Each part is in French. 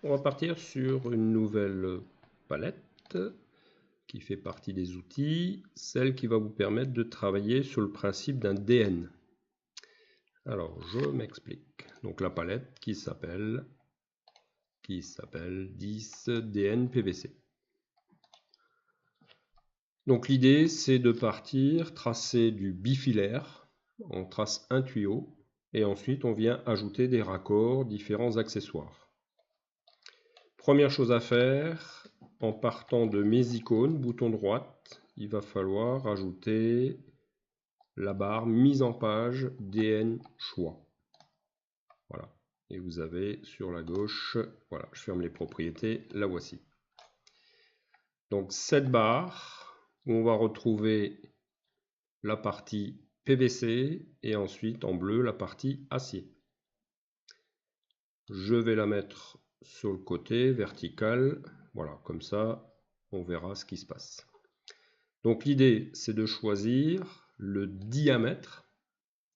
On va partir sur une nouvelle palette qui fait partie des outils, celle qui va vous permettre de travailler sur le principe d'un DN. Alors, je m'explique. Donc la palette qui s'appelle 10 DN PVC. Donc l'idée, c'est de partir tracer du bifilaire. On trace un tuyau et ensuite on vient ajouter des raccords, différents accessoires. Première chose à faire, en partant de mes icônes, bouton droite, il va falloir ajouter la barre mise en page DN choix. Voilà. Et vous avez sur la gauche, voilà, je ferme les propriétés, la voici. Donc cette barre, où on va retrouver la partie PVC et ensuite en bleu la partie acier. Je vais la mettre sur le côté vertical, voilà, comme ça on verra ce qui se passe. Donc l'idée c'est de choisir le diamètre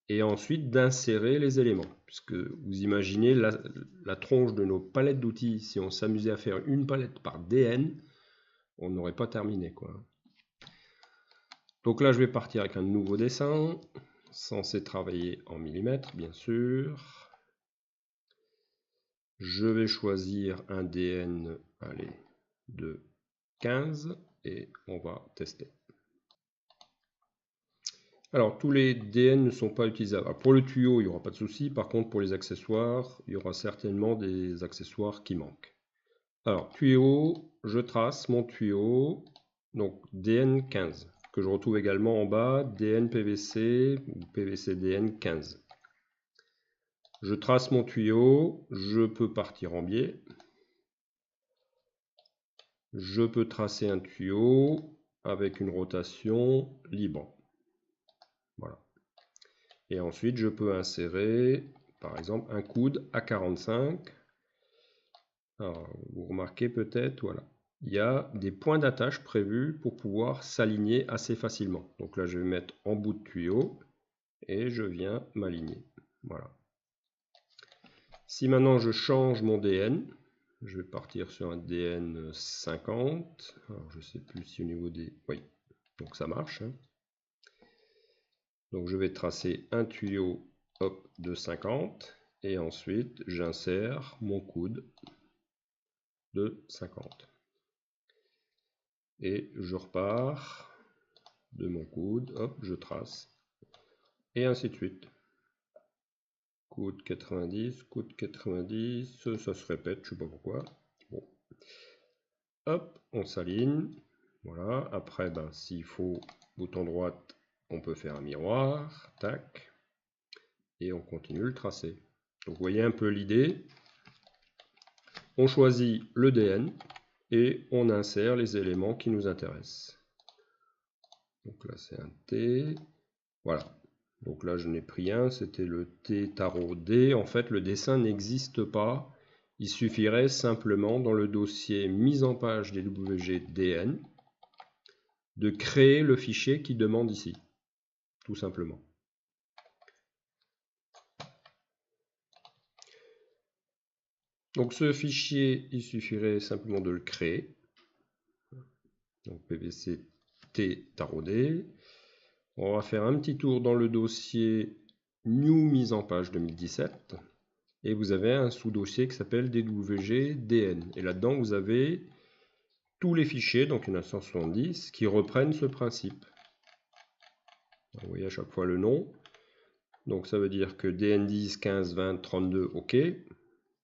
et ensuite d'insérer les éléments, puisque vous imaginez la tronche de nos palettes d'outils, si on s'amusait à faire une palette par DN, on n'aurait pas terminé quoi. Donc là je vais partir avec un nouveau dessin, censé travailler en millimètres bien sûr. Je vais choisir un DN allez, de 15 et on va tester. Alors tous les DN ne sont pas utilisables. Alors, pour le tuyau il n'y aura pas de souci, par contre pour les accessoires il y aura certainement des accessoires qui manquent. Alors tuyau, je trace mon tuyau, donc DN 15, que je retrouve également en bas, DN PVC ou PVC DN 15. Je trace mon tuyau, je peux partir en biais. Je peux tracer un tuyau avec une rotation libre. Voilà. Et ensuite, je peux insérer, par exemple, un coude à 45. Alors, vous remarquez peut-être, voilà. Il y a des points d'attache prévus pour pouvoir s'aligner assez facilement. Donc là, je vais mettre en bout de tuyau et je viens m'aligner. Voilà. Si maintenant je change mon DN, je vais partir sur un DN 50. Alors, je ne sais plus si au niveau des... Oui, donc ça marche. Hein. Donc je vais tracer un tuyau hop, de 50 et ensuite j'insère mon coude de 50. Et je repars de mon coude, hop, je trace. Et ainsi de suite. Coude 90, coude 90, ça se répète, je ne sais pas pourquoi. Bon. Hop, on s'aligne. Voilà, après, ben, s'il faut, bouton droite, on peut faire un miroir, tac. Et on continue le tracé. Donc vous voyez un peu l'idée. On choisit le DN et on insère les éléments qui nous intéressent. Donc là c'est un T. Voilà. Donc là je n'ai pris un, c'était le T tarot D. En fait le dessin n'existe pas. Il suffirait simplement dans le dossier mise en page DWG DN de créer le fichier qui demande ici. Tout simplement. Donc ce fichier, il suffirait simplement de le créer. Donc PVC T tarot D. On va faire un petit tour dans le dossier New mise en page 2017. Et vous avez un sous-dossier qui s'appelle DWG DN. Et là-dedans, vous avez tous les fichiers, donc il y en a 170, qui reprennent ce principe. Vous voyez à chaque fois le nom. Donc ça veut dire que DN10, 15, 20, 32, OK,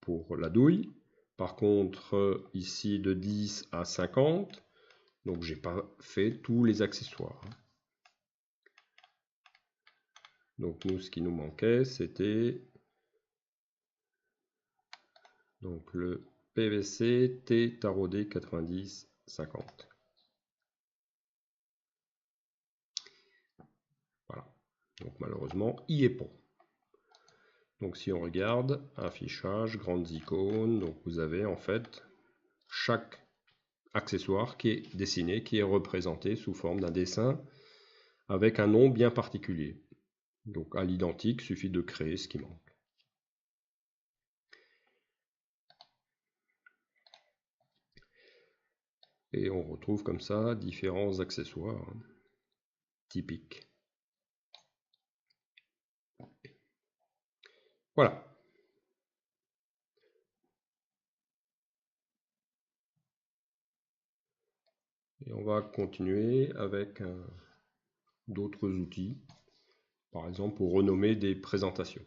pour la douille. Par contre, ici de 10 à 50, donc j'ai pas fait tous les accessoires. Donc nous, ce qui nous manquait, c'était donc le PVC T tarot D 90 50. Voilà. Donc malheureusement, il est pas. Donc si on regarde, affichage, grandes icônes, donc vous avez en fait chaque accessoire qui est dessiné, qui est représenté sous forme d'un dessin avec un nom bien particulier. Donc à l'identique, il suffit de créer ce qui manque. Et on retrouve comme ça différents accessoires typiques. Voilà. Et on va continuer avec d'autres outils, par exemple pour renommer des présentations.